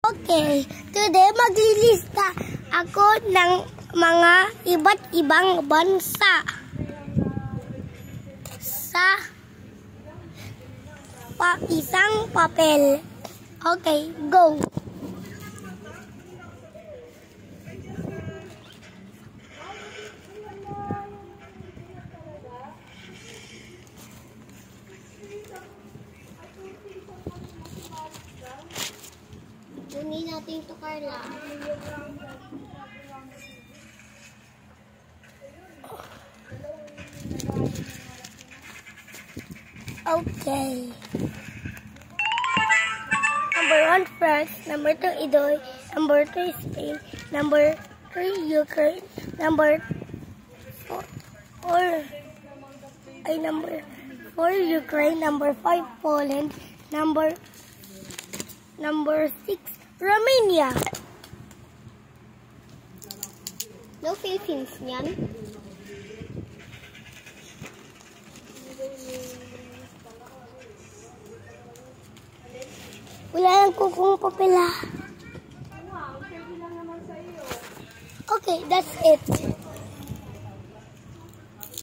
Okay, today maglilista ako ng mga iba't ibang bansa sa isang papel. Okay, go! Kunin natin ito, Carla. Okay. Number 1, France. Number 2, Idoy. Number 3, Spain. Number 3, Ukraine. Number 4, Ukraine. Number 5, Poland. Number 6, Romania. No Philippines yan. Wala lang kung papela. Okay, that's it.